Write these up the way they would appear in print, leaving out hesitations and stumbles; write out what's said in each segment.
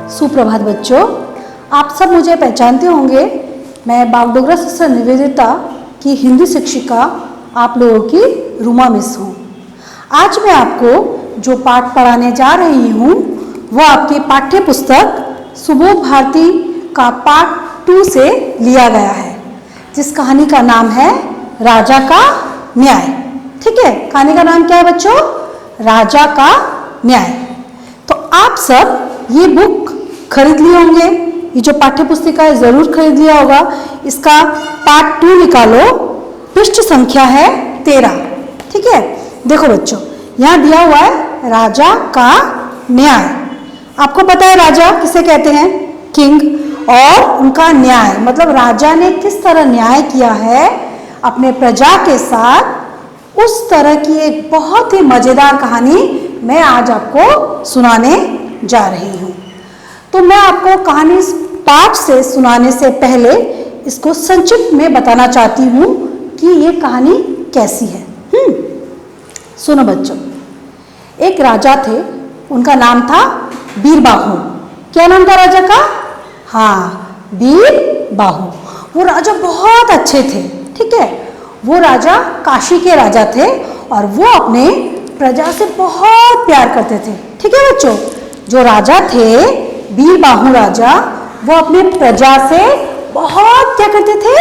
सुप्रभात बच्चों, आप सब मुझे पहचानते होंगे। मैं बागडोगरा सिस्टर निवेदिता की हिंदी शिक्षिका आप लोगों की रूमा मिस हूँ। आज मैं आपको जो पाठ पढ़ाने जा रही हूँ वह आपकी पाठ्य पुस्तक सुबोध भारती का पाठ 2 से लिया गया है, जिस कहानी का नाम है राजा का न्याय। ठीक है, कहानी का नाम क्या है बच्चों? राजा का न्याय। तो आप सब ये बुक खरीद लिए होंगे, ये जो पाठ्य पुस्तिका है जरूर खरीद लिया होगा। इसका पार्ट 2 निकालो, पृष्ठ संख्या है 13। ठीक है, देखो बच्चों, यहाँ दिया हुआ है राजा का न्याय। आपको पता है राजा किसे कहते हैं? किंग। और उनका न्याय मतलब राजा ने किस तरह न्याय किया है अपने प्रजा के साथ, उस तरह की एक बहुत ही मजेदार कहानी मैं आज आपको सुनाने जा रही हूँ। तो मैं आपको कहानी पाठ से सुनाने से पहले इसको संक्षिप्त में बताना चाहती हूँ कि ये कहानी कैसी है। सुनो बच्चों, एक राजा थे, उनका नाम था बीरबाहू। क्या नाम था राजा का? हाँ, बीरबाहू। वो राजा बहुत अच्छे थे। ठीक है, वो राजा काशी के राजा थे और वो अपने प्रजा से बहुत प्यार करते थे। ठीक है बच्चों, जो राजा थे बीरबाहू राजा, वो अपने प्रजा से बहुत क्या करते थे?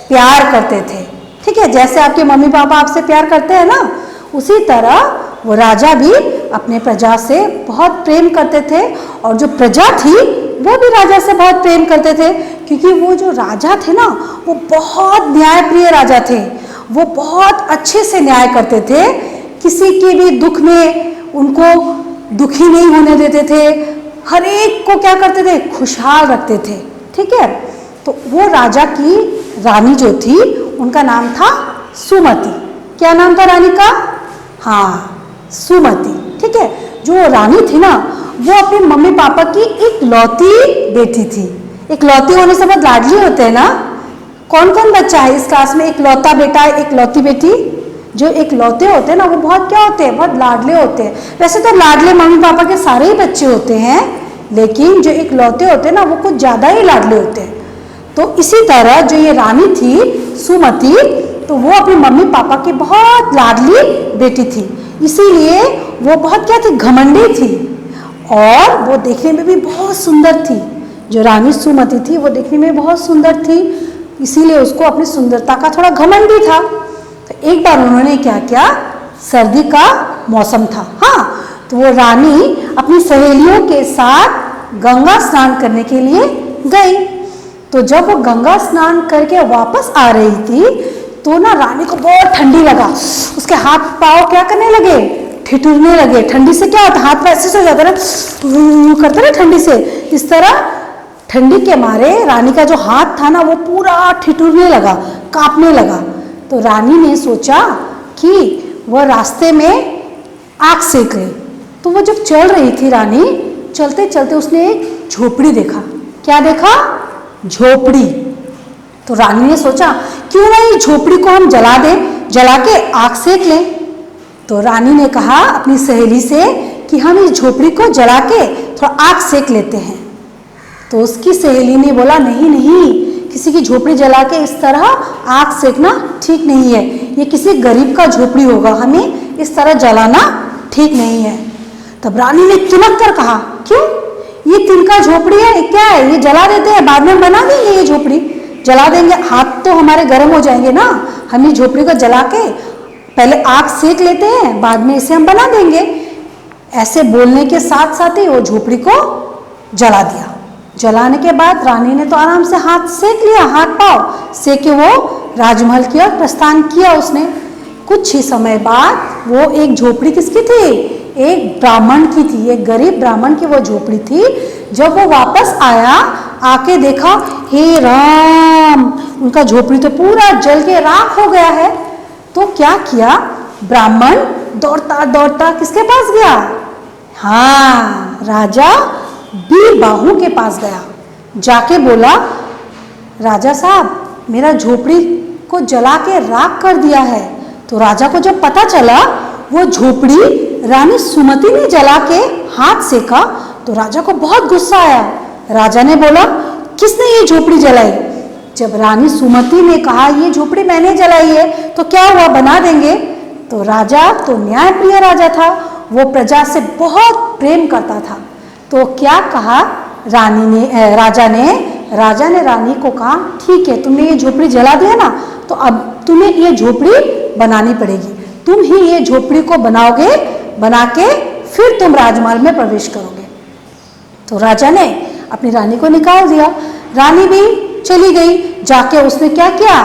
प्यार करते थे। ठीक है, जैसे आपके मम्मी पापा आपसे प्यार करते हैं ना, उसी तरह वो राजा भी अपने प्रजा से बहुत प्रेम करते थे। और जो प्रजा थी वो भी राजा से बहुत प्रेम करते थे, क्योंकि वो जो राजा थे ना, वो बहुत न्यायप्रिय राजा थे। वो बहुत अच्छे से न्याय करते थे, किसी के भी दुख में उनको दुखी नहीं होने देते थे, हर एक को क्या करते थे? खुशहाल रखते थे। ठीक है, तो वो राजा की रानी जो थी उनका नाम था सुमति। क्या नाम था रानी का? हाँ, सुमति। ठीक है, जो रानी थी ना, वो अपने मम्मी पापा की इकलौती बेटी थी। इकलौती होने से बहुत लाडली होते हैं ना। कौन कौन बच्चा है इस क्लास में इकलौता बेटा, इकलौती बेटी? जो इकलौते होते हैं ना, वो बहुत क्या होते हैं? बहुत लाडले होते हैं। वैसे तो लाडले मम्मी पापा के सारे ही बच्चे होते हैं, लेकिन जो इकलौते होते हैं ना, वो कुछ ज़्यादा ही लाडले होते हैं। तो इसी तरह जो ये रानी थी सुमति, तो वो अपनी मम्मी पापा की बहुत लाडली बेटी थी। इसीलिए वो बहुत क्या थी? घमंडी थी। और वो देखने में भी बहुत सुंदर थी। जो रानी सुमति थी वो देखने में बहुत सुंदर थी, इसीलिए उसको अपनी सुंदरता का थोड़ा घमंड भी था। तो एक बार उन्होंने क्या किया, सर्दी का मौसम था, हाँ, तो वो रानी अपनी सहेलियों के साथ गंगा स्नान करने के लिए गई। तो जब वो गंगा स्नान करके वापस आ रही थी, तो ना रानी को बहुत ठंडी लगा। उसके हाथ पाँव क्या करने लगे? ठिठुरने लगे। ठंडी से क्या होता है? हाथ वैसे से हो जाता है, करते ना ठंडी से। इस तरह ठंडी के मारे रानी का जो हाथ था ना, वो पूरा ठिठुरने लगा, कांपने लगा। तो रानी ने सोचा कि वह रास्ते में आग सेक ले। तो वो जब चल रही थी रानी, चलते चलते उसने एक झोपड़ी देखा। क्या देखा? झोपड़ी। तो रानी ने सोचा क्यों ना इस झोपड़ी को हम जला दें, जला के आग सेक लें। तो रानी ने कहा अपनी सहेली से कि हम इस झोपड़ी को जला के थोड़ा आग सेक लेते हैं। तो उसकी सहेली ने बोला नहीं नहीं, किसी की झोपड़ी जला के इस तरह आग सेकना ठीक नहीं है, ये किसी गरीब का झोपड़ी होगा, हमें इस तरह जलाना ठीक नहीं है। तब रानी ने चुनक कर कहा क्यों? ये तिनका झोपड़ी है, क्या है, ये जला देते हैं, बाद में बना देंगे, ये झोपड़ी जला देंगे, हाथ तो हमारे गर्म हो जाएंगे ना। हम इस झोपड़ी को जला के पहले आग सेक लेते हैं, बाद में इसे हम बना देंगे। ऐसे बोलने के साथ साथ ही वो झोपड़ी को जला दिया। जलाने के बाद रानी ने तो आराम से हाथ सेक लिया, हाथ पाँव सेक के वो राजमहल की ओर प्रस्थान किया उसने। कुछ ही समय बाद वो एक झोपड़ी किसकी थी? एक ब्राह्मण की थी, एक गरीब ब्राह्मण की वो झोपड़ी थी। जब वो वापस आया, आके देखा, हे राम, उनका झोपड़ी तो पूरा जल के राख हो गया है। तो क्या किया, ब्राह्मण दौड़ता दौड़ता किसके पास गया? हाँ, राजा बीरबाहू के पास गया। जाके बोला, राजा साहब, मेरा झोपड़ी को जला के राख कर दिया है। तो राजा को जब पता चला वो झोपड़ी रानी सुमति ने जला के हाथ सेका, तो राजा को बहुत गुस्सा आया। राजा ने बोला, किसने ये झोपड़ी जलाई? जब रानी सुमति ने कहा ये झोपड़ी मैंने जलाई है, तो क्या हुआ, बना देंगे। तो राजा तो न्यायप्रिय राजा था, वो प्रजा से बहुत प्रेम करता था। तो क्या कहा राजा ने रानी को कहा, ठीक है, तुमने ये झोपड़ी जला दिया ना, तो अब तुम्हें ये झोपड़ी बनानी पड़ेगी। तुम ही ये झोपड़ी को बनाओगे, बना के फिर तुम राजमहल में प्रवेश करोगे। तो राजा ने अपनी रानी को निकाल दिया। रानी भी चली गई। जाके उसने क्या किया,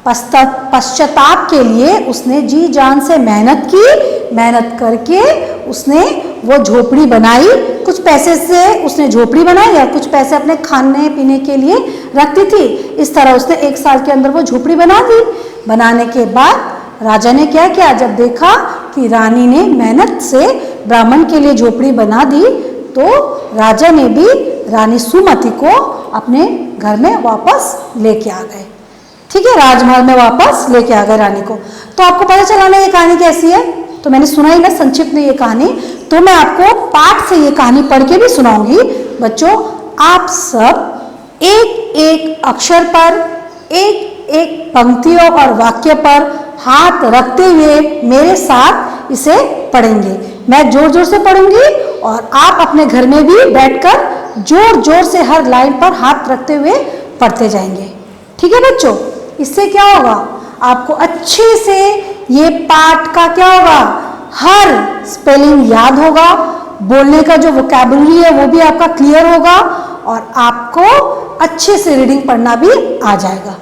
पश्चाताप के लिए उसने जी जान से मेहनत की। मेहनत करके उसने वो झोपड़ी बनाई। कुछ पैसे से उसने झोपड़ी बनाई और कुछ पैसे अपने खाने पीने के लिए रखती थी। इस तरह उसने 1 साल के अंदर वो झोपड़ी बना दी। बनाने के बाद राजा ने क्या किया, जब देखा कि रानी ने मेहनत से ब्राह्मण के लिए झोपड़ी बना दी, तो राजा ने भी रानी सुमति को अपने घर में वापस लेके आ गए। ठीक है, राजमहल में वापस लेके आ गए रानी को। तो आपको पता चला ना ये कहानी कैसी है? तो मैंने सुनाई ना संक्षिप्त में ये कहानी, तो मैं आपको पाठ से ये कहानी पढ़ के भी सुनाऊंगी। बच्चों, आप सब एक एक अक्षर पर, एक एक पंक्तियों और वाक्य पर हाथ रखते हुए मेरे साथ इसे पढ़ेंगे। मैं जोर जोर से पढ़ूंगी और आप अपने घर में भी बैठकर जोर जोर से हर लाइन पर हाथ रखते हुए पढ़ते जाएंगे। ठीक है बच्चों, इससे क्या होगा, आपको अच्छे से ये पाठ का क्या होगा, हर स्पेलिंग याद होगा, बोलने का जो वोकैबुलरी है वो भी आपका क्लियर होगा और आपको अच्छे से रीडिंग पढ़ना भी आ जाएगा।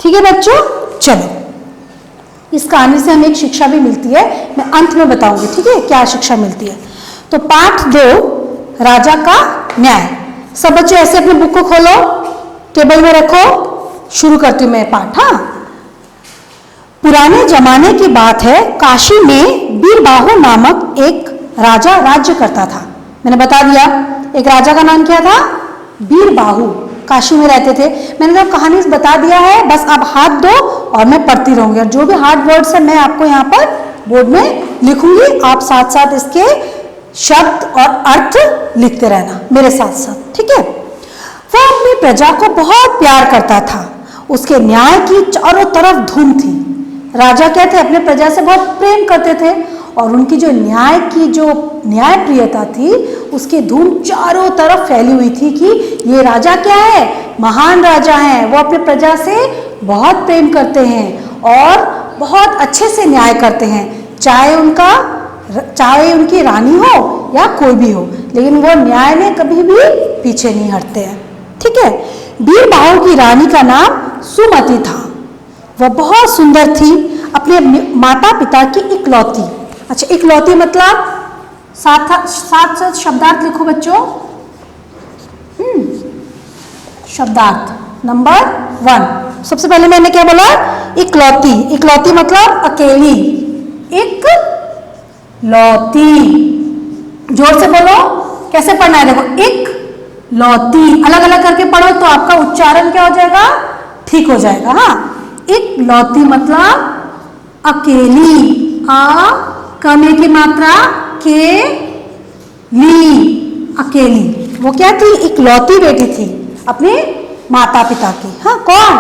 ठीक है बच्चों, चलो, इस कहानी से हमें एक शिक्षा भी मिलती है, मैं अंत में बताऊंगी। ठीक है, क्या शिक्षा मिलती है। तो पाठ 2, राजा का न्याय। सब बच्चे ऐसे अपने बुक को खोलो, टेबल में रखो। शुरू करती हूं मैं पाठ। हाँ, पुराने जमाने की बात है, काशी में बीरबाहु नामक एक राजा राज्य करता था। मैंने बता दिया, एक राजा का नाम क्या था, बीरबाहु, काशी में रहते थे। मैंने तो कहानी बता दिया है, बस आप हाथ दो और मैं पढ़ती रहूंगी और जो भी हार्ड वर्ड्स है मैं आपको यहाँ पर बोर्ड में लिखूंगी, आप साथ साथ इसके शब्द और अर्थ लिखते रहना मेरे साथ साथ। ठीक है। वह अपनी प्रजा को बहुत प्यार करता था, उसके न्याय की चारों तरफ धूम थी। राजा क्या थे, अपने प्रजा से बहुत प्रेम करते थे और उनकी जो न्याय की जो न्याय प्रियता थी उसकी धूम चारों तरफ फैली हुई थी कि ये राजा क्या है, महान राजा हैं। वो अपने प्रजा से बहुत प्रेम करते हैं और बहुत अच्छे से न्याय करते हैं, चाहे उनकी रानी हो या कोई भी हो, लेकिन वो न्याय में कभी भी पीछे नहीं हटते हैं। ठीक है। बीरबाहु की रानी का नाम सुमति था। वह बहुत सुंदर थी, अपने माता पिता की इकलौती। अच्छा, इकलौती मतलब साथ शब्दार्थ लिखो बच्चों। शब्दार्थ नंबर 1। सबसे पहले मैंने क्या बोला, इकलौती। इकलौती मतलब अकेली, इकलौती। जोर से बोलो, कैसे पढ़ना है देखो, इकलौती। अलग अलग करके पढ़ो तो आपका उच्चारण क्या हो जाएगा, ठीक हो जाएगा। हाँ, इकलौती मतलब अकेली, आ कमे की मात्रा के ली, अकेली। वो क्या थी, इकलौती बेटी थी अपने माता पिता की। हाँ, कौन,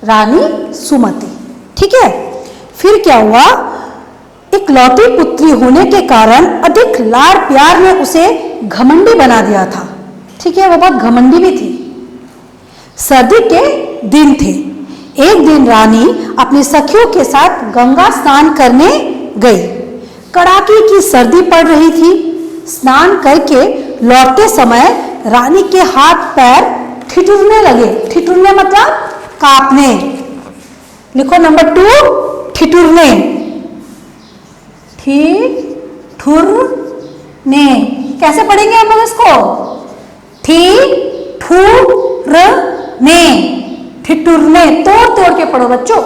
रानी सुमति। ठीक है। फिर क्या हुआ, इकलौती पुत्री होने के कारण अधिक लाड़ प्यार ने उसे घमंडी बना दिया था। ठीक है, वो बहुत घमंडी भी थी। सर्दी के दिन थे। एक दिन रानी अपनी सखियों के साथ गंगा स्नान करने गई। कड़ाके की सर्दी पड़ रही थी। स्नान करके लौटते समय रानी के हाथ पैर ठिठुरने लगे। ठिठुरने मतलब कांपने। लिखो नंबर 2, ठिठुरने। ठिठुरने कैसे पढ़ेंगे हम लोग इसको, ठिठुरने, ठिठुरने। तोड़ तोड़ के पढ़ो बच्चों,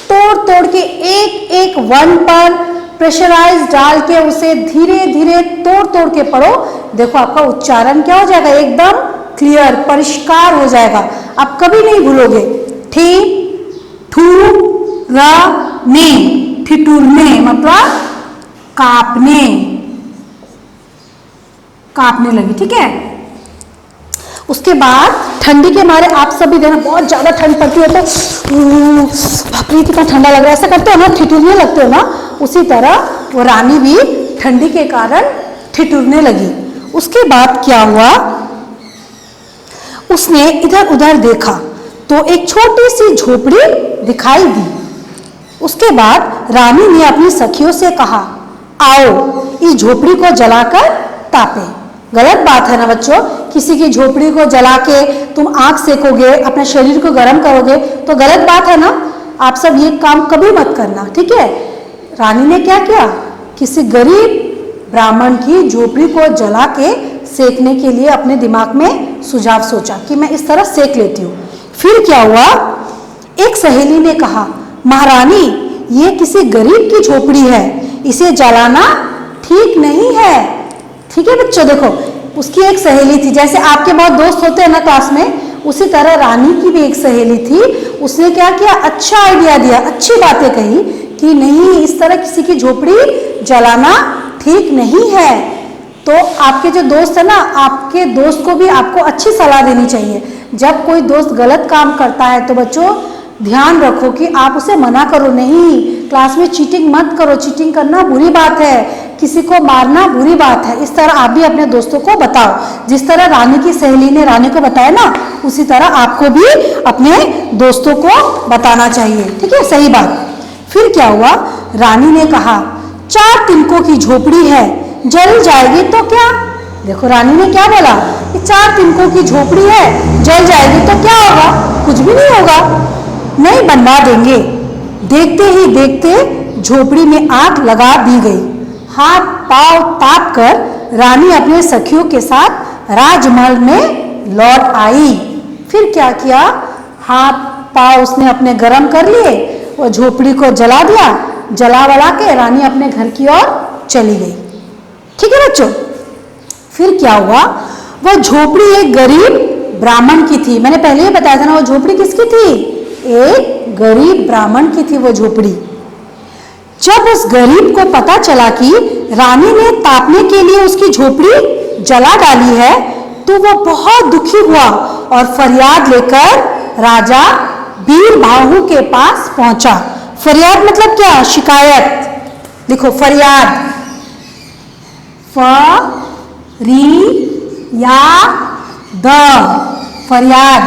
तोड़ तोड़ के एक एक वन पर प्रेशराइज डाल के उसे धीरे धीरे तोड़ तोड़ के पढ़ो। देखो आपका उच्चारण क्या हो जाएगा, एकदम क्लियर, परिष्कार हो जाएगा, आप कभी नहीं भूलोगे। ठिठुरने, ठिठुरने मतलब कांपने। कांपने लगी। ठीक है, उसके बाद ठंडी के मारे आप सभी देना बहुत ज्यादा ठंड पड़ती है तो बाप रे कितना ठंडा लग रहा है ऐसा करते हो ना, ठिठुरने लगते हो ना, उसी तरह वो रानी भी ठंडी के कारण ठिठुरने लगी। उसके बाद क्या हुआ, उसने इधर उधर देखा तो एक छोटी सी झोपड़ी दिखाई दी। उसके बाद रानी ने अपनी सखियों से कहा, आओ इस झोपड़ी को जलाकर तापे। गलत बात है ना बच्चों, किसी की झोपड़ी को जला के तुम आग सेकोगे, अपने शरीर को गर्म करोगे तो गलत बात है ना। आप सब ये काम कभी मत करना। ठीक है, रानी ने क्या किया, किसी गरीब ब्राह्मण की झोपड़ी को जला के सेकने के लिए अपने दिमाग में सुझाव सोचा कि मैं इस तरह सेक लेती हूँ। फिर क्या हुआ, एक सहेली ने कहा, महारानी ये किसी गरीब की झोपड़ी है, इसे जलाना ठीक नहीं है। ठीक है बच्चों, देखो उसकी एक सहेली थी, जैसे आपके बहुत दोस्त होते हैं ना क्लास में, उसी तरह रानी की भी एक सहेली थी। उसने क्या किया, अच्छा आइडिया दिया, अच्छी बातें कही कि नहीं इस तरह किसी की झोपड़ी जलाना ठीक नहीं है। तो आपके जो दोस्त है ना, आपके दोस्त को भी आपको अच्छी सलाह देनी चाहिए। जब कोई दोस्त गलत काम करता है तो बच्चों ध्यान रखो कि आप उसे मना करो, नहीं क्लास में चीटिंग मत करो, चीटिंग करना बुरी बात है, किसी को मारना बुरी बात है। इस तरह आप भी अपने दोस्तों को बताओ, जिस तरह रानी की सहेली ने रानी को बताया ना, उसी तरह आपको भी अपने दोस्तों को बताना चाहिए। ठीक है, सही बात। फिर क्या हुआ, रानी ने कहा, 4 तिनकों की झोपड़ी है, जल जाएगी तो क्या। देखो रानी ने क्या बोला कि 4 तिनकों की झोपड़ी है, जल जाएगी तो क्या होगा, कुछ भी नहीं होगा, नहीं बनवा देंगे। देखते ही देखते झोपड़ी में आग लगा दी गई। हाथ पांव ताप कर रानी अपने सखियों के साथ राजमहल में लौट आई। फिर क्या किया, हाथ पांव उसने अपने गर्म कर लिए, वो झोपड़ी को जला दिया, जला वला के रानी अपने घर की ओर चली गई। ठीक है बच्चों, फिर क्या हुआ, वो झोपड़ी एक गरीब ब्राह्मण की थी। मैंने पहले ही बताया था ना, वो झोपड़ी किसकी थी, एक गरीब ब्राह्मण की थी वो झोपड़ी। जब उस गरीब को पता चला कि रानी ने तापने के लिए उसकी झोपड़ी जला डाली है तो वो बहुत दुखी हुआ और फरियाद लेकर राजा बीरबाहु के पास पहुंचा। फरियाद मतलब क्या, शिकायत। देखो फरियाद, फरियाद,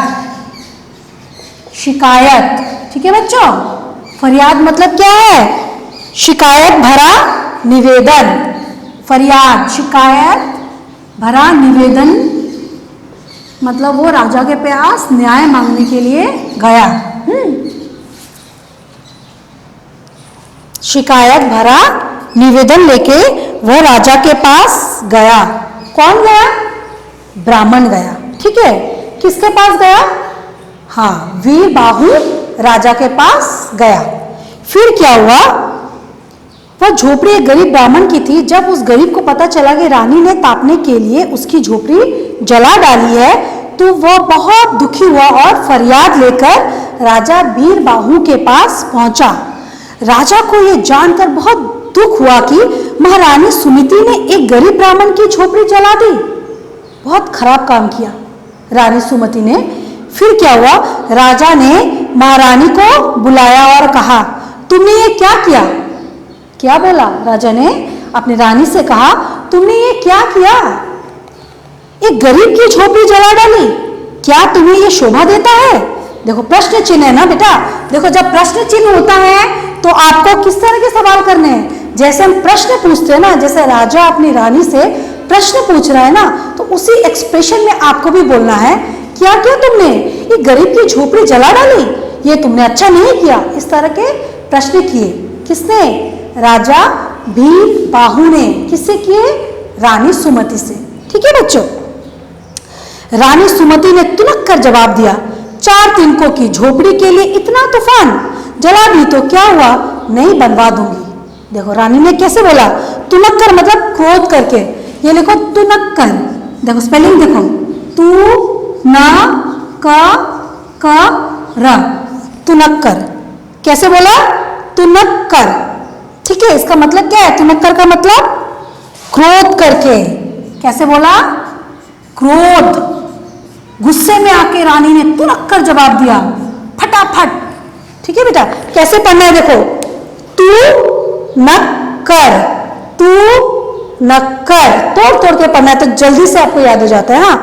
शिकायत। ठीक है बच्चों, फरियाद मतलब क्या है, शिकायत भरा निवेदन। फरियाद, शिकायत भरा निवेदन मतलब वो राजा के पास न्याय मांगने के लिए गया। शिकायत भरा निवेदन लेके वह राजा के पास गया। कौन गया, ब्राह्मण गया। ठीक है, किसके पास गया, हाँ वीरबाहु राजा के पास गया। फिर क्या हुआ, वह झोपड़ी एक गरीब ब्राह्मण की थी। जब उस गरीब को पता चला कि रानी ने तापने के लिए उसकी झोपड़ी जला डाली है तो वह बहुत दुखी हुआ और फरियाद लेकर राजा बीरबाहु के पास पहुंचा। राजा को यह जानकर बहुत दुख हुआ कि महारानी सुमिति ने एक गरीब ब्राह्मण की झोपड़ी जला दी। बहुत खराब काम किया रानी सुमति ने। फिर क्या हुआ, राजा ने महारानी को बुलाया और कहा, तुमने ये क्या किया। क्या बोला, राजा ने अपनी रानी से कहा, तुमने ये क्या किया, एक गरीब की झोपड़ी जला डाली, क्या तुम्हें ये शोभा देता है। देखो प्रश्न चिन्ह है ना बेटा, देखो जब प्रश्न चिन्ह होता है तो आपको किस तरह के सवाल करने हैं। जैसे हम प्रश्न पूछते हैं ना, जैसे राजा अपनी रानी से प्रश्न पूछ रहा है ना, तो उसी एक्सप्रेशन में आपको भी बोलना है, क्या किया तुमने, ये गरीब की झोपड़ी जला डाली, ये तुमने अच्छा नहीं किया। इस तरह के प्रश्न किए। किसने, राजा बीरबाहु ने। किससे किए, रानी सुमति से। ठीक है बच्चों, रानी सुमति ने तुनक कर जवाब दिया, 4 तिनकों की झोपड़ी के लिए इतना तूफान, जला दी तो क्या हुआ, नहीं बनवा दूंगी। देखो रानी ने कैसे बोला, तुनक कर मतलब क्रोध करके। ये लिखो तुनक कर, देखो स्पेलिंग देखो, तू न क र, तुनक्कर। कैसे बोला, तुनक्कर। ठीक है, इसका मतलब क्या है, तुनक्कर का मतलब क्रोध करके। कैसे बोला? क्रोध, गुस्से में आके रानी ने तुरंत कर जवाब दिया, फटाफट। ठीक है बेटा, कैसे पढ़ना है देखो, तू न कर, तू न कर, तोड़ तोड़ के पढ़ना है तो जल्दी से आपको याद हो जाता है। हाँ,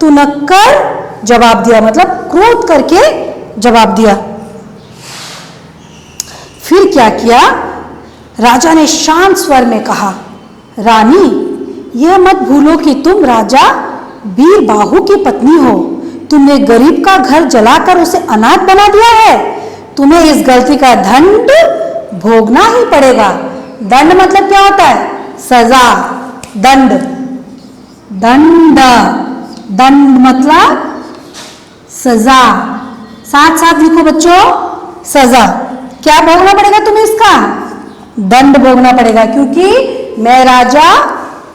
तू न कर जवाब दिया, मतलब क्रोध करके जवाब दिया। फिर क्या किया? राजा ने शांत स्वर में कहा, रानी यह मत भूलो कि तुम राजा बीरबाहु की पत्नी हो। तुमने गरीब का घर जलाकर उसे अनाथ बना दिया है। तुम्हें इस गलती का दंड भोगना ही पड़ेगा। दंड मतलब क्या होता है? सजा, दंड, दंड, दंड मतलब सजा। साथ साथ लिखो बच्चों, सजा। क्या भोगना पड़ेगा तुम्हें? इसका दंड भोगना पड़ेगा, क्योंकि मैं राजा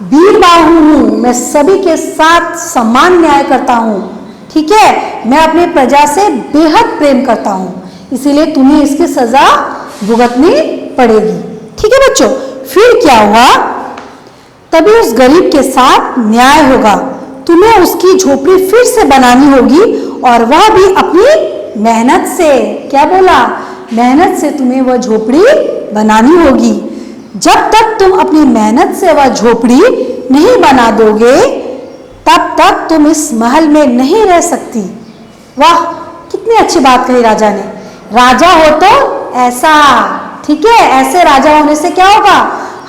बीरबाहु हूं, मैं सभी के साथ समान न्याय करता हूं। ठीक है, मैं अपनी प्रजा से बेहद प्रेम करता हूं, इसीलिए तुम्हें इसकी सजा भुगतनी पड़ेगी। ठीक है बच्चों, फिर क्या हुआ? तभी उस गरीब के साथ न्याय होगा। तुम्हें उसकी झोपड़ी फिर से बनानी होगी, और वह भी अपनी मेहनत से। क्या बोला? मेहनत से तुम्हें वह झोपड़ी बनानी होगी। जब तक तुम अपनी मेहनत से वह झोपड़ी नहीं बना दोगे, तब तक तुम इस महल में नहीं रह सकती। वाह, कितनी अच्छी बात कही राजा ने। राजा हो तो ऐसा, ठीक है, ऐसे राजा होने से क्या होगा?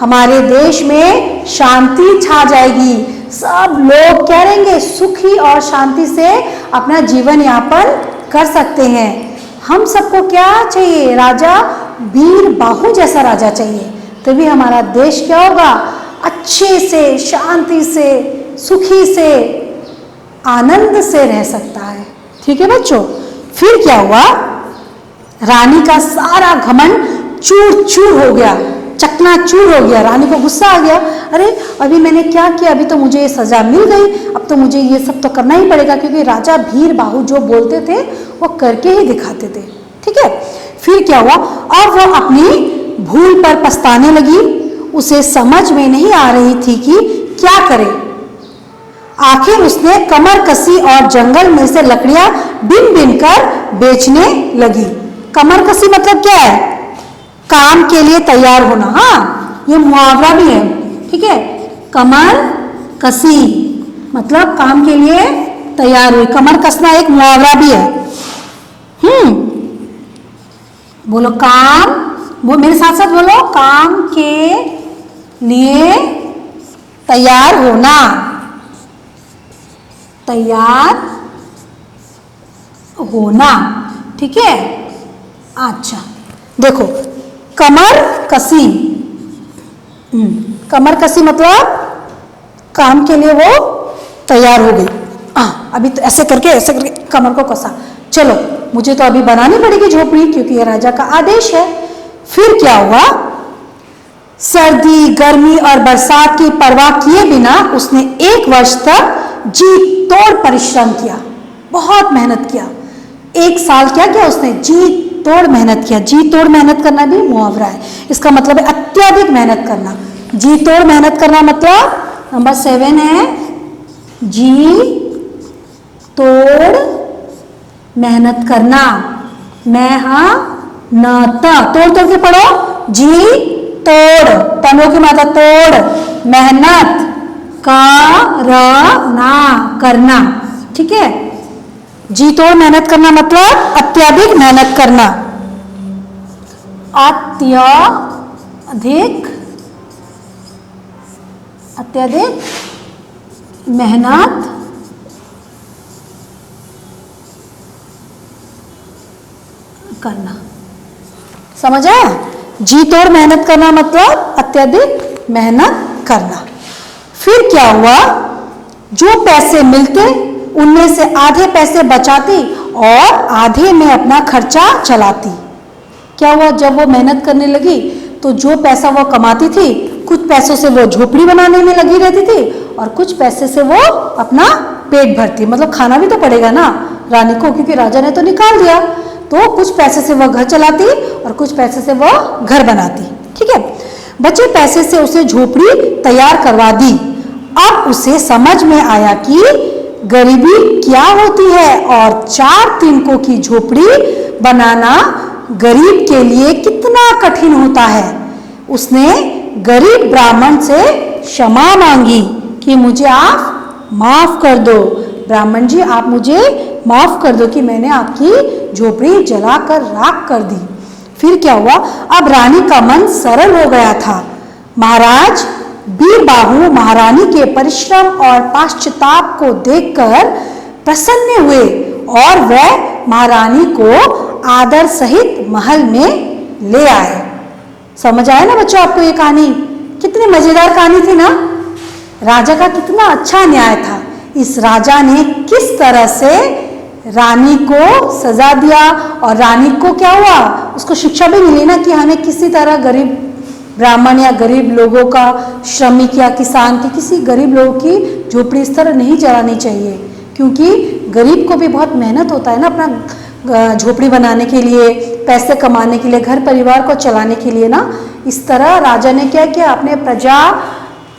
हमारे देश में शांति छा जाएगी। सब लोग क्या रहेंगे? सुखी और शांति से अपना जीवन यापन कर सकते हैं। हम सबको क्या चाहिए? राजा बीरबाहु जैसा राजा चाहिए, तभी हमारा देश क्या होगा? अच्छे से, शांति से, सुखी से, आनंद से रह सकता है। ठीक है बच्चों, फिर क्या हुआ? रानी का सारा घमंड चूर चूर हो गया, चकनाचूर हो गया। रानी को गुस्सा आ गया, अरे अभी मैंने क्या किया? अभी तो मुझे ये सजा मिल गई, अब तो मुझे ये सब तो करना ही पड़ेगा, क्योंकि राजा बीरबाहु जो बोलते थे वो करके ही दिखाते थे। ठीक है, फिर क्या हुआ? और वो अपनी भूल पर पछताने लगी। उसे समझ में नहीं आ रही थी कि क्या करे। आखिर उसने कमर कसी और जंगल में से लकड़ियां बिन बिन कर बेचने लगी। कमर कसी मतलब क्या है? काम के लिए तैयार होना। हाँ, ये मुहावरा भी है। ठीक है, कमर कसी मतलब काम के लिए तैयार हुई। कमर कसना एक मुहावरा भी है। बोलो काम, वो मेरे साथ साथ बोलो, काम के लिए तैयार होना, तैयार होना। ठीक है, अच्छा देखो, कमर कसी, कमर कसी मतलब काम के लिए वो तैयार हो गई। अभी तो ऐसे करके कमर को कसा। चलो, मुझे तो अभी बनानी पड़ेगी झोपड़ी, क्योंकि ये राजा का आदेश है। फिर क्या हुआ? सर्दी, गर्मी और बरसात की परवाह किए बिना उसने 1 वर्ष तक जी तोड़ परिश्रम किया, बहुत मेहनत किया। 1 साल क्या किया उसने? जी तोड़ मेहनत किया। जी तोड़ मेहनत करना भी मुहावरा है, इसका मतलब है अत्यधिक मेहनत करना। जी तोड़ मेहनत करना मतलब नंबर 7 है, जी तोड़ मेहनत करना। तोड़ तोड़ के पढ़ो, जी तोड़, तनों की मात्रा तोड़, मेहनत करना। ठीक है, जी तोड़ मेहनत करना मतलब अत्यधिक मेहनत करना। अत्यधिक मेहनत करना। समझ आया? जी तोड़ मेहनत करना मतलब अत्यधिक मेहनत करना। फिर क्या हुआ? जो पैसे मिलते उनमें से आधे पैसे बचाती और आधे में अपना खर्चा चलाती। क्या हुआ? जब वो मेहनत करने लगी तो जो पैसा वो कमाती थी, कुछ पैसों से वो झोपड़ी बनाने में लगी रहती थी और कुछ पैसे से वो अपना पेट भरती। मतलब खाना भी तो पड़ेगा ना रानी को, क्योंकि राजा ने तो निकाल दिया। तो कुछ पैसे से वह घर चलाती और कुछ पैसे से वह घर बनाती। ठीक है, बचे पैसे से उसे झोपड़ी तैयार करवा दी अब उसे समझ में आया कि गरीबी क्या होती है और 4 तिनकों की झोपड़ी बनाना गरीब के लिए कितना कठिन होता है। उसने गरीब ब्राह्मण से क्षमा मांगी कि मुझे आप माफ कर दो, ब्राह्मण जी आप मुझे माफ कर दो कि मैंने आपकी झोपड़ी जलाकर राख कर दी। फिर क्या हुआ, अब रानी का मन सरल हो गया था। महाराज बीरबाहु महारानी के परिश्रम और पश्चाताप को देखकर प्रसन्न हुए और वह महारानी को आदर सहित महल में ले आए। समझ आया ना बच्चों आपको ये कहानी? कितनी मजेदार कहानी थी ना। राजा का कितना अच्छा न्याय था। इस राजा ने किस तरह से रानी को सजा दिया और रानी को क्या हुआ, उसको शिक्षा भी मिली ना कि हमें किसी तरह गरीब ब्राह्मण या गरीब लोगों का, श्रमिक या किसान की, किसी गरीब लोगों की झोपड़ी इस तरह नहीं जलानी चाहिए, क्योंकि गरीब को भी बहुत मेहनत होता है ना अपना झोपड़ी बनाने के लिए, पैसे कमाने के लिए, घर परिवार को चलाने के लिए ना। इस तरह राजा ने क्या किया, अपने प्रजा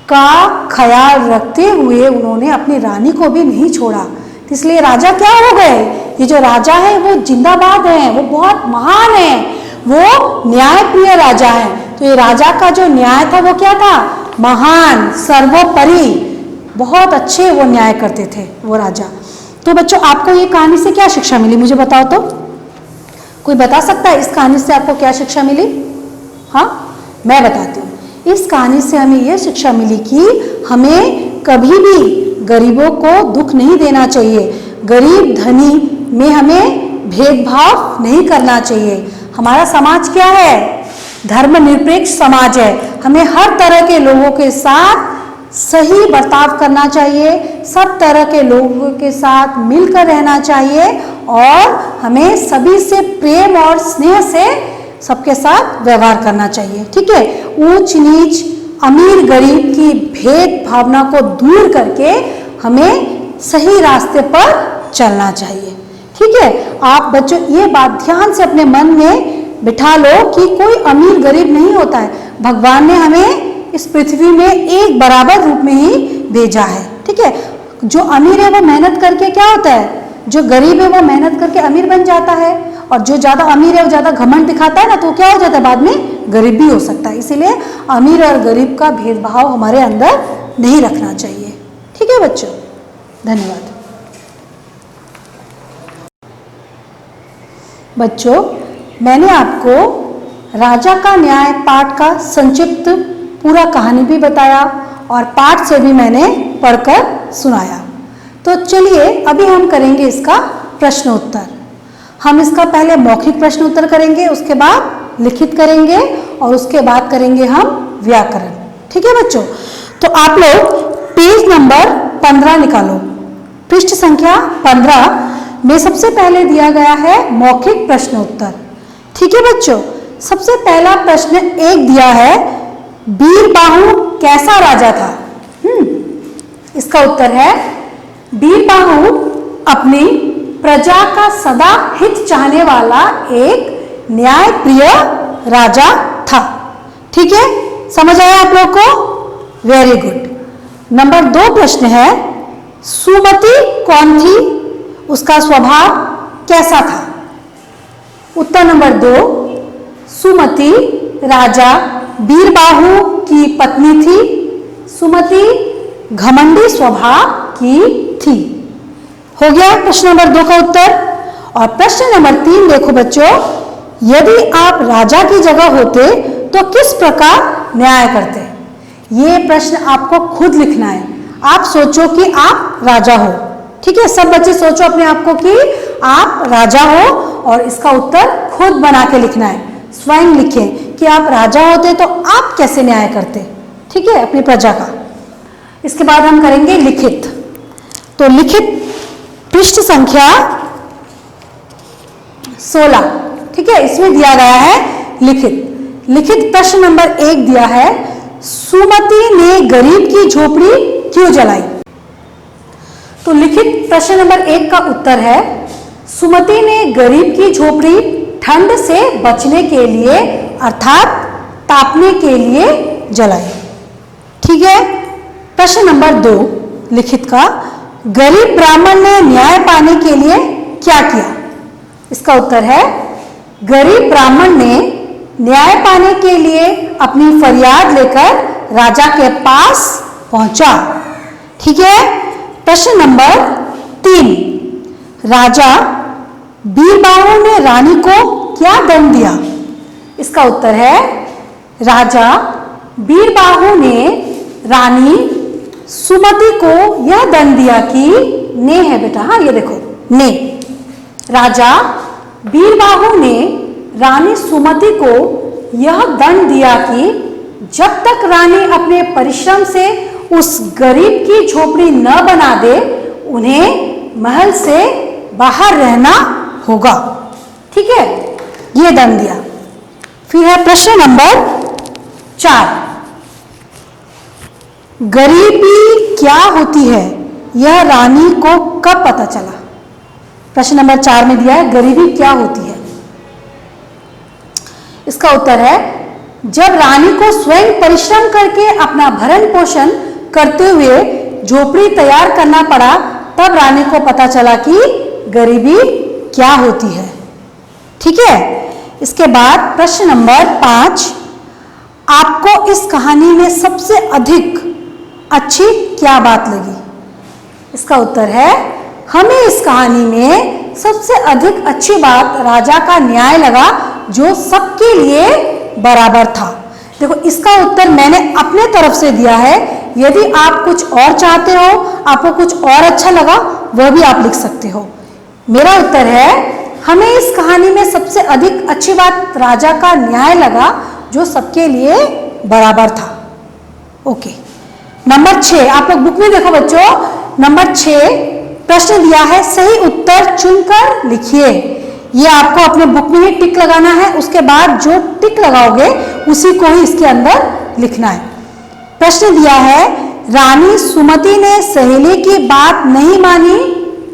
का ख्याल रखते हुए उन्होंने अपनी रानी को भी नहीं छोड़ा। इसलिए राजा क्या हो गए, ये जो राजा है वो जिंदाबाद है, वो बहुत महान है, वो न्यायप्रिय राजा है। तो ये राजा का जो न्याय था वो क्या था, महान, सर्वोपरि, बहुत अच्छे वो न्याय करते थे वो राजा। तो बच्चों आपको ये कहानी से क्या शिक्षा मिली, मुझे बताओ तो। कोई बता सकता है इस कहानी से आपको क्या शिक्षा मिली? हाँ, मैं बताती हूँ। इस कहानी से हमें ये शिक्षा मिली कि हमें कभी भी गरीबों को दुख नहीं देना चाहिए, गरीब धनी में हमें भेदभाव नहीं करना चाहिए। हमारा समाज क्या है, धर्मनिरपेक्ष समाज है। हमें हर तरह के लोगों के साथ सही बर्ताव करना चाहिए, सब तरह के लोगों के साथ मिलकर रहना चाहिए और हमें सभी से प्रेम और स्नेह से सबके साथ व्यवहार करना चाहिए। ठीक है, ऊंच नीच, अमीर गरीब की भेद भावना को दूर करके हमें सही रास्ते पर चलना चाहिए। ठीक है, आप बच्चों ये बात ध्यान से अपने मन में बिठा लो कि कोई अमीर गरीब नहीं होता है। भगवान ने हमें इस पृथ्वी में एक बराबर रूप में ही भेजा है। ठीक है, जो अमीर है वो मेहनत करके क्या होता है, जो गरीब है वो मेहनत करके अमीर बन जाता है, और जो ज़्यादा अमीर है वो ज़्यादा घमंड दिखाता है ना, तो क्या हो जाता है, बाद में गरीब भी हो सकता है। इसीलिए अमीर और गरीब का भेदभाव हमारे अंदर नहीं रखना चाहिए। ठीक है बच्चों, धन्यवाद। बच्चों मैंने आपको राजा का न्याय पाठ का संक्षिप्त पूरा कहानी भी बताया और पाठ से भी मैंने पढ़कर सुनाया। तो चलिए अभी हम करेंगे इसका प्रश्न उत्तर। हम इसका पहले मौखिक प्रश्न उत्तर करेंगे, उसके बाद लिखित करेंगे और उसके बाद करेंगे हम व्याकरण। ठीक है बच्चों, तो आप लोग पेज नंबर 15 निकालो। पृष्ठ संख्या 15 में सबसे पहले दिया गया है मौखिक प्रश्न उत्तर। ठीक है बच्चों, सबसे पहला प्रश्न एक दिया है, बीरबाहु कैसा राजा था? इसका उत्तर है, बीरबाहु अपनी प्रजा का सदा हित चाहने वाला एक न्यायप्रिय राजा था। ठीक है, समझ आया आप लोग को? Very good. नंबर 2 प्रश्न है, सुमति कौन थी, उसका स्वभाव कैसा था? उत्तर नंबर 2, सुमति राजा बीरबाहु की पत्नी थी। सुमति घमंडी स्वभाव की थी। हो गया प्रश्न नंबर 2 का उत्तर। और प्रश्न नंबर 3 देखो बच्चों, यदि आप राजा की जगह होते तो किस प्रकार न्याय करते? ये प्रश्न आपको खुद लिखना है। आप सोचो कि आप राजा हो। ठीक है, सब बच्चे सोचो अपने आप को कि आप राजा हो और इसका उत्तर खुद बना के लिखना है। स्वयं लिखें कि आप राजा होते तो आप कैसे न्याय करते। ठीक है, अपनी प्रजा का। इसके बाद हम करेंगे लिखित। तो लिखित पृष्ठ संख्या 16। ठीक है, इसमें दिया गया है लिखित। लिखित प्रश्न नंबर 1 दिया है, सुमति ने गरीब की झोपड़ी क्यों जलाई? तो लिखित प्रश्न नंबर 1 का उत्तर है, सुमति ने गरीब की झोपड़ी ठंड से बचने के लिए अर्थात तापने के लिए जलाई। ठीक है, प्रश्न नंबर 2 लिखित का, गरीब ब्राह्मण ने न्याय पाने के लिए क्या किया? इसका उत्तर है, गरीब ब्राह्मण ने न्याय पाने के लिए अपनी फरियाद लेकर राजा के पास पहुंचा। ठीक है। प्रश्न नंबर 3, राजा बीरबाहु ने रानी को क्या दंड दिया? इसका उत्तर है, राजा बीरबाहु ने रानी सुमति को यह दंड दिया कि, ने है बेटा, हाँ ये देखो, ने, राजा बीरबाहु ने रानी सुमति को यह दंड दिया कि जब तक रानी अपने परिश्रम से उस गरीब की झोपड़ी न बना दे, उन्हें महल से बाहर रहना होगा। ठीक है, ये दंड दिया। फिर है प्रश्न नंबर 4, गरीबी क्या होती है, यह रानी को कब पता चला? प्रश्न नंबर 4 में दिया है, गरीबी क्या होती है। इसका उत्तर है, जब रानी को स्वयं परिश्रम करके अपना भरण पोषण करते हुए झोपड़ी तैयार करना पड़ा, तब रानी को पता चला कि गरीबी क्या होती है। ठीक है। इसके बाद प्रश्न नंबर 5, आपको इस कहानी में सबसे अधिक अच्छी क्या बात लगी? इसका उत्तर है, हमें इस कहानी में सबसे अधिक अच्छी बात राजा का न्याय लगा, जो सबके लिए बराबर था। देखो, इसका उत्तर मैंने अपने तरफ से दिया है। यदि आप कुछ और चाहते हो, आपको कुछ और अच्छा लगा, वह भी आप लिख सकते हो। मेरा उत्तर है, हमें इस कहानी में सबसे अधिक अच्छी बात राजा का न्याय लगा, जो सबके लिए बराबर था। ओके। नंबर 6, आप लोग बुक में देखो बच्चों, नंबर 6 प्रश्न दिया है, सही उत्तर चुनकर लिखिए। ये आपको अपने बुक में ही टिक लगाना है, उसके बाद जो टिक लगाओगे उसी को ही इसके अंदर लिखना है। प्रश्न दिया है, रानी सुमति ने सहेली की बात नहीं मानी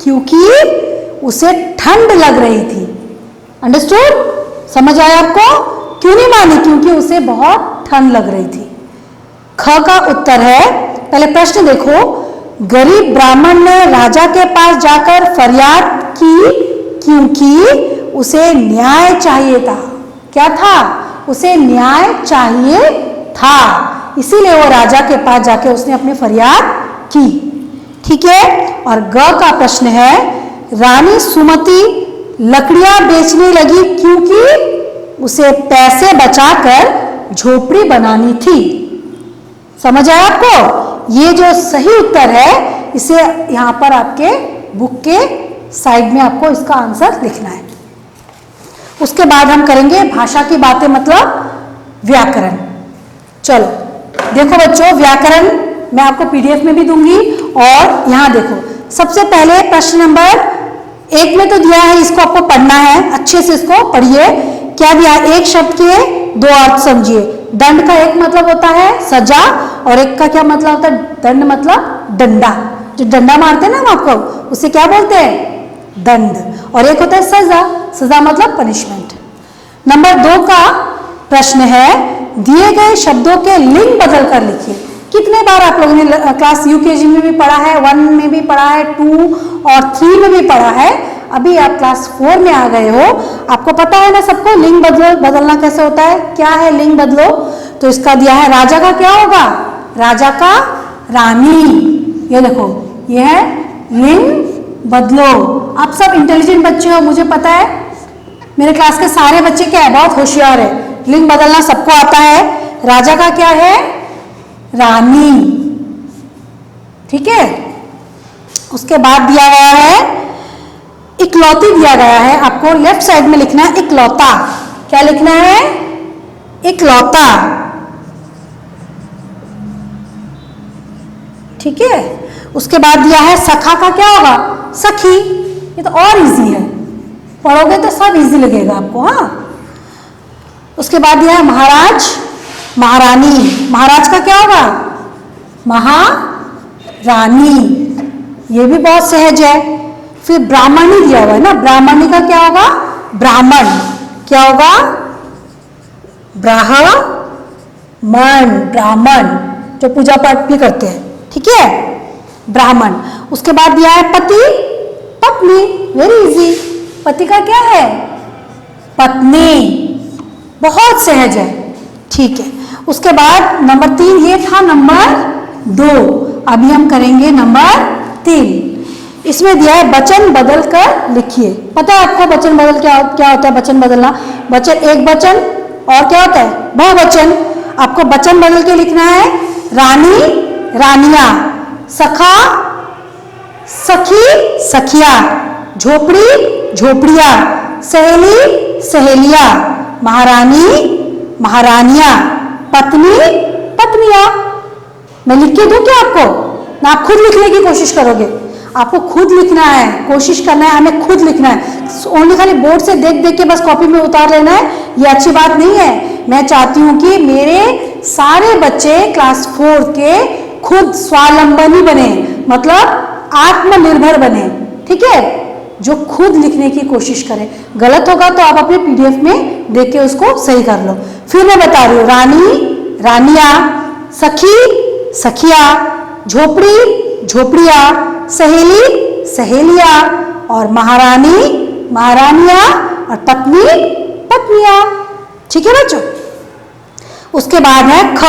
क्योंकि उसे ठंड लग रही थी। अंडरस्टूड? समझ आया आपको? क्यों नहीं मानी? क्योंकि उसे बहुत ठंड लग रही थी। ख का उत्तर है, पहले प्रश्न देखो, गरीब ब्राह्मण ने राजा के पास जाकर फरियाद की क्योंकि उसे न्याय चाहिए था। क्या था? उसे न्याय चाहिए था, इसीलिए वो राजा के पास जाके उसने अपनी फरियाद की। ठीक है। और ग का प्रश्न है, रानी सुमति लकड़ियां बेचने लगी क्योंकि उसे पैसे बचाकर झोपड़ी बनानी थी। समझ आया आपको? ये जो सही उत्तर है, इसे यहां पर आपके बुक के साइड में आपको इसका आंसर लिखना है। उसके बाद हम करेंगे भाषा की बातें, मतलब व्याकरण। चलो देखो बच्चों, व्याकरण मैं आपको पीडीएफ में भी दूंगी, और यहां देखो, सबसे पहले प्रश्न नंबर 1 में तो दिया है, इसको आपको पढ़ना है, अच्छे से इसको पढ़िए। क्या दिया? एक शब्द के 2 अर्थ समझिए। दंड का एक मतलब होता है सजा, और एक का क्या मतलब होता है? दंड मतलब डंडा। जो डंडा मारते हैं ना हम आपको, उसे क्या बोलते हैं? दंड। और एक होता है सजा, सजा मतलब पनिशमेंट। नंबर 2 का प्रश्न है, दिए गए शब्दों के लिंग बदल कर लिखिए। कितने बार आप लोगों ने क्लास यूकेजी में भी पढ़ा है, 1 में भी पढ़ा है, 2 और 3 में भी पढ़ा है, अभी आप क्लास 4 में आ गए हो, आपको पता है ना सबको लिंग बदलना कैसे होता है? क्या है लिंग बदलो? तो इसका दिया है, राजा का क्या होगा? राजा का रानी। ये देखो, ये है लिंग बदलो। आप सब इंटेलिजेंट बच्चे हो, मुझे पता है, मेरे क्लास के सारे बच्चे क्या है? बहुत होशियार है, लिंग बदलना सबको आता है। राजा का क्या है? रानी। ठीक है। उसके बाद दिया गया है इकलौती, दिया गया है, आपको लेफ्ट साइड में लिखना है इकलौता। क्या लिखना है? इकलौता। ठीक है। उसके बाद दिया है सखा का क्या होगा? सखी। ये तो और इजी है, पढ़ोगे तो सब इजी लगेगा आपको। हाँ। उसके बाद दिया है महाराज, महारानी। महाराज का क्या होगा? महारानी। ये भी बहुत सहज है। फिर ब्राह्मणी दिया हुआ है ना, ब्राह्मणी का क्या होगा? ब्राह्मण। क्या होगा? ब्राह्मण। ब्राह्मण जो पूजा पाठ भी करते हैं। ठीक है, ब्राह्मण। उसके बाद दिया है पति पत्नी, वेरी इजी। पति का क्या है? पत्नी, बहुत सहज है, ठीक है। उसके बाद नंबर 3 ये था, नंबर 2 अभी हम करेंगे नंबर 3। इसमें दिया है वचन बदल कर लिखिए। पता है आपको वचन बदल क्या होता है? वचन बदलना, वचन एक वचन और क्या होता है? बहुवचन। आपको वचन बदल के लिखना है, रानी रानिया, सखा सखी सखिया, झोपड़ी झोपड़िया, सहेली सहेलिया, महारानी महारानिया, पत्नी पत्नियां। मैं लिख के दूं क्या आपको? ना आप खुद लिखने की कोशिश करोगे? आपको खुद लिखना है, कोशिश करना है, हमें खुद लिखना है। ओनली खाली बोर्ड से देख देख के बस कॉपी में उतार लेना है, ये अच्छी बात नहीं है। मैं चाहती हूं कि मेरे सारे बच्चे क्लास 4 के खुद स्वावलंबनी बने, मतलब आत्मनिर्भर बने, ठीक है, जो खुद लिखने की कोशिश करें। गलत होगा तो आप अपने पीडीएफ में देख के उसको सही कर लो। फिर मैं बता रही हूँ, रानी रानिया, सखी सखिया, झोपड़ी झोपड़िया, सहेली सहेलिया, और महारानी महारानिया, और पत्नी पत्नियां, ठीक है बच्चों। उसके बाद है ख।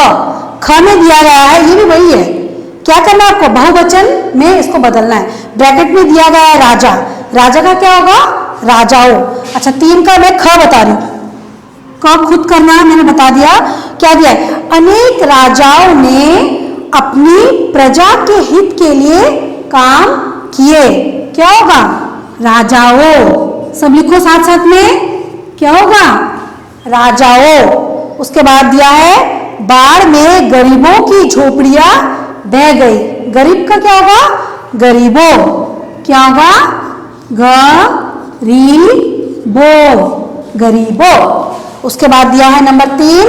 ख में दिया गया है, ये भी वही है, क्या करना है आपको? बहुवचन में इसको बदलना है। ब्रैकेट में दिया गया है राजा, राजा का क्या होगा? राजाओं। अच्छा 3 का मैं ख बता रही हूँ, क खुद करना है, मैंने बता दिया। क्या दिया है? अनेक राजाओं ने अपनी प्रजा के हित के लिए काम किए, क्या होगा? राजाओं। सब लिखो साथ साथ में, क्या होगा? राजाओं। उसके बाद दिया है बाढ़ में गरीबों की झोपड़ियां बह गई। गरीब का क्या होगा? गरीबों, क्या होगा? गरीबो, गरीबो। उसके बाद दिया है नंबर 3,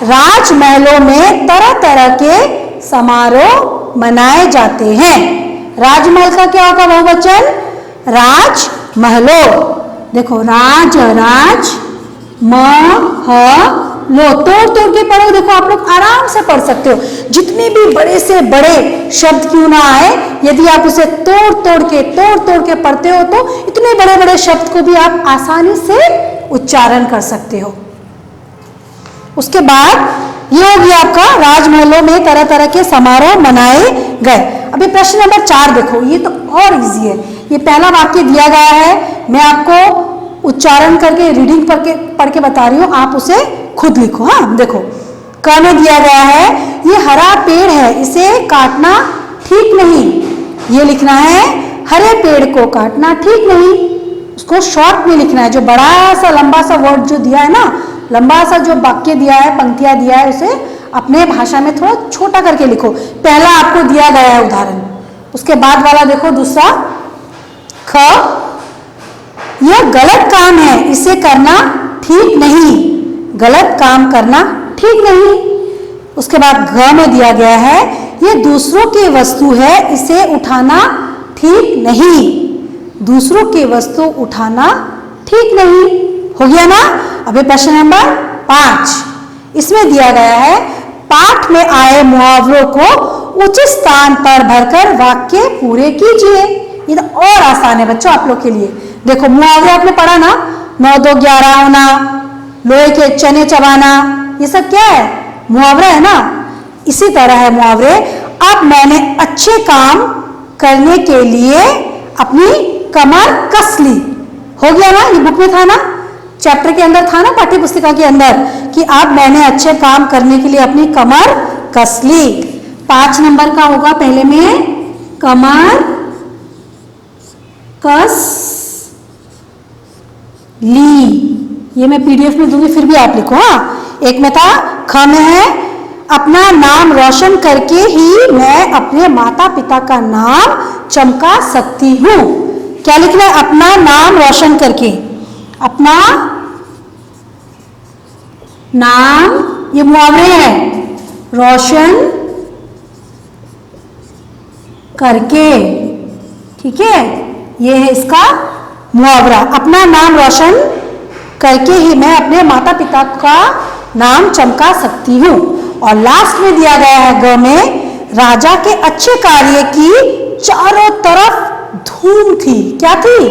राजमहलों में तरह तरह के समारोह मनाए जाते हैं। राजमहल का क्या होगा बहुवचन? राजमहलों। देखो राज राज महलो, तोड़ तोड़ के पढ़ो। देखो आप लोग आराम से पढ़ सकते हो, जितने भी बड़े से बड़े शब्द क्यों ना आए, यदि आप उसे तोड़ तोड़ के पढ़ते हो तो इतने बड़े बड़े शब्द को भी आप आसानी से उच्चारण कर सकते हो। उसके बाद ये हो गया आपका, राजमहलों में तरह तरह के समारोह मनाए गए। अभी प्रश्न नंबर 4 देखो, ये तो और इजी है। ये पहला वाक्य दिया गया है, मैं आपको उच्चारण करके रीडिंग पढ़ के बता रही हूँ, आप उसे खुद लिखो। हाँ देखो, क में दिया गया है, ये हरा पेड़ है, इसे काटना ठीक नहीं। ये लिखना है, हरे पेड़ को काटना ठीक नहीं। उसको शॉर्ट में लिखना है, जो बड़ा सा लंबा सा वर्ड जो दिया है ना, लंबा सा जो वाक्य दिया है, पंक्तियां दिया है, उसे अपने भाषा में थोड़ा छोटा करके लिखो। पहला आपको दिया गया है उदाहरण, उसके बाद वाला देखो दूसरा। ख, यह गलत काम है, इसे करना ठीक नहीं। गलत काम करना ठीक नहीं। उसके बाद घ में दिया गया है, यह दूसरों की वस्तु है, इसे उठाना ठीक नहीं। दूसरों की वस्तु उठाना ठीक नहीं। हो गया ना। अभी प्रश्न नंबर 5, इसमें दिया गया है, पाठ में आए मुहावरों को उचित स्थान पर भरकर वाक्य पूरे कीजिए। ये तो और आसान है बच्चों आप लोग के लिए। देखो मुहावरे आपने पढ़ा ना, 9 2 11 होना, लोहे के चने चबाना, ये सब क्या है? मुहावरा है ना। इसी तरह है मुहावरे। अब मैंने अच्छे काम करने के लिए अपनी कमर कस ली। हो गया ना, ये बुक में था ना, चैप्टर के अंदर था ना, पाठ्य पुस्तिका के अंदर, कि अब मैंने अच्छे काम करने के लिए अपनी कमर कस ली। 5 नंबर का होगा, पहले में कमर कस ली। ये मैं पीडीएफ में दूंगी, फिर भी आप लिखो। हाँ, एक में था, ख में है, अपना नाम रोशन करके ही मैं अपने माता पिता का नाम चमका सकती हूँ। क्या लिखना है? अपना नाम रोशन करके। अपना नाम, ये मुहावरे हैं, रोशन करके, ठीक है, ये है इसका मुहावरा। अपना नाम रोशन करके ही मैं अपने माता पिता का नाम चमका सकती हूँ। और लास्ट में दिया गया है ग में, राजा के अच्छे कार्य की चारों तरफ धूम थी। क्या थी?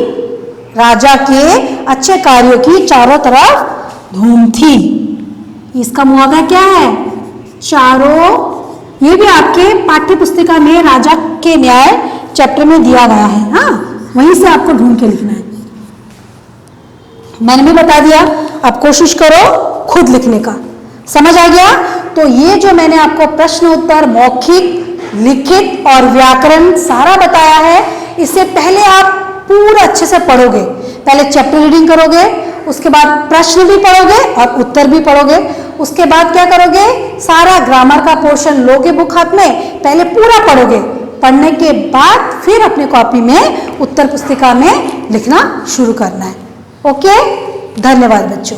राजा के अच्छे कार्यों की चारों तरफ धूम थी। इसका मुहावरा क्या है? चारों। ये भी आपके पाठ्य पुस्तिका में राजा के न्याय चैप्टर में दिया गया है। हाँ, वहीं से आपको ढूंढ के लिखना है। मैंने भी बता दिया, अब कोशिश करो खुद लिखने का। समझ आ गया? तो ये जो मैंने आपको प्रश्न उत्तर, मौखिक, लिखित और व्याकरण सारा बताया है, इससे पहले आप पूरा अच्छे से पढ़ोगे। पहले चैप्टर रीडिंग करोगे, उसके बाद प्रश्न भी पढ़ोगे और उत्तर भी पढ़ोगे। उसके बाद क्या करोगे? सारा ग्रामर का पोर्शन लोगे बुक हाथ में, पहले पूरा पढ़ोगे। पढ़ने के बाद फिर अपने कॉपी में उत्तर पुस्तिका में लिखना शुरू करना है। ओके, धन्यवाद बच्चों।